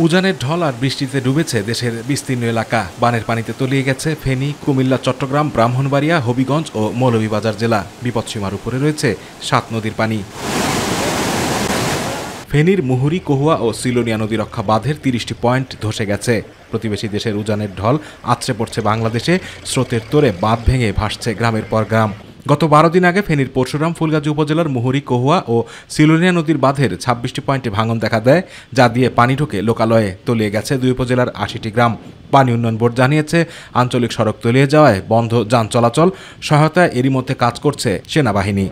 উজানের ঢল আর বৃষ্টিতে ডুবেছে দেশের বিস্তীর্ণ এলাকা। বানের পানিতে তলিয়ে গেছে ফেনী, কুমিল্লা, চট্টগ্রাম, ব্রাহ্মণবাড়িয়া, হবিগঞ্জ ও মৌলভীবাজার জেলা। বিপদসীমার উপরে রয়েছে 7 নদীর পানি। ফেনীর মুহুরী, কহুয়া ও সিলোনিয়া নদী রক্ষা বাঁধের 30টি পয়েন্ট ধসে গেছে। প্রতিবেশী দেশের উজানের ঢল আছড়ে পড়ছে বাংলাদেশে। স্রোতের তোরে বাঁধ ভেঙে ভাসছে গ্রামের পর গ্রাম। গত 12 দিন আগে ফেনীর পরশুরাম, ফুলগাজী উপজেলার মুহুরী, কহুয়া ও সিলোনিয়া নদীর বাঁধের 26টি পয়েন্টে ভাঙন দেখা দেয়, যা দিয়ে পানি ঢোকে লোকালয়ে। তলিয়ে গেছে 2 উপজেলার 80টি গ্রাম। পানি উন্নয়ন বোর্ড জানিয়েছে, আঞ্চলিক সড়ক তলিয়ে যাওয়ায় বন্ধ যান চলাচল। সহায়তায় এরই মধ্যে কাজ করছে সেনাবাহিনী।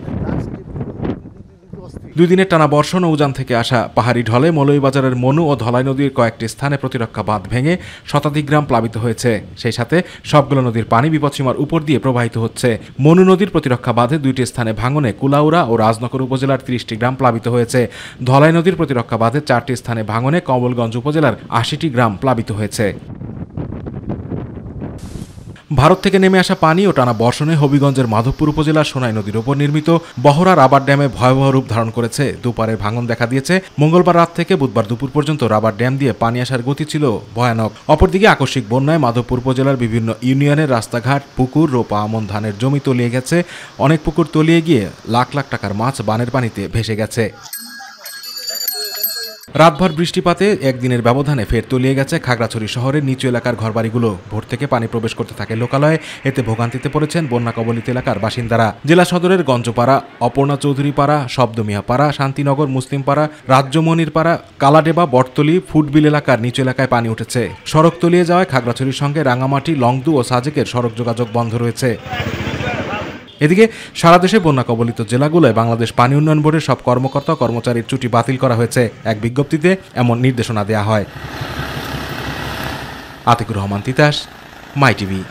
2 দিনের টানা বর্ষণ ও উজান থেকে আসা পাহাড়ি ঢলে মৌলভীবাজারের মনু ও ধলাই নদীর কয়েকটি স্থানে প্রতিরক্ষা বাঁধ ভেঙে শতাধিক গ্রাম প্লাবিত হয়েছে। সেই সাথে সবগুলো নদীর পানি বিপদসীমার উপর দিয়ে প্রবাহিত হচ্ছে। মনু নদীর প্রতিরক্ষা বাঁধে 2টি স্থানে ভাঙনে কুলাউড়া ও রাজনগর উপজেলার 30টি গ্রাম প্লাবিত হয়েছে। ধলাই নদীর প্রতিরক্ষা বাঁধে 4টি স্থানে ভাঙনে কমলগঞ্জ উপজেলার 80টি গ্রাম প্লাবিত হয়েছে। ভারত থেকে নেমে আসা পানি ও টানা বর্ষণে হবিগঞ্জের মাধবপুর উপজেলার সোনাই নদীর ওপর নির্মিত বহরা রাবার ড্যামে ভয়াবহ রূপ ধারণ করেছে। দুপারের ভাঙন দেখা দিয়েছে। মঙ্গলবার রাত থেকে বুধবার দুপুর পর্যন্ত রাবার ড্যাম দিয়ে পানি আসার গতি ছিল ভয়ানক। অপরদিকে আকস্মিক বন্যায় মাধবপুর উপজেলার বিভিন্ন ইউনিয়নের রাস্তাঘাট, পুকুর, রোপা, আমন ধানের জমি তলিয়ে গেছে। অনেক পুকুর তলিয়ে গিয়ে লাখ লাখ টাকার মাছ বানের পানিতে ভেসে গেছে। রাতভর বৃষ্টিপাতে একদিনের ব্যবধানে ফের তলিয়ে গেছে খাগড়াছড়ি শহরের নিচু এলাকার ঘরবাড়িগুলো। ভোর থেকে পানি প্রবেশ করতে থাকে লোকালয়ে। এতে ভোগান্তিতে পড়েছেন বন্যা কবলিত এলাকার বাসিন্দারা। জেলা সদরের গঞ্জপাড়া, অপর্ণা চৌধুরী পাড়া, শব্দমিয়া পাড়া, শান্তিনগর, মুসলিম পাড়া, রাজ্যমনির পাড়া, কালাডেবা, বটতলি, ফুটবিল এলাকার নিচু এলাকায় পানি উঠেছে। সড়ক তলিয়ে যাওয়ায় খাগড়াছড়ির সঙ্গে রাঙামাটি, লংদু ও সাজেকের সড়ক যোগাযোগ বন্ধ রয়েছে। এদিকে সারা দেশে বন্যা কবলিত জেলাগুলোয় বাংলাদেশ পানি উন্নয়ন বোর্ডের সব কর্মকর্তা কর্মচারীর ছুটি বাতিল করা হয়েছে। এক বিজ্ঞপ্তিতে এমন নির্দেশনা দেয়া হয়। আতিকুর রহমান তিতাস, মাই টিভি।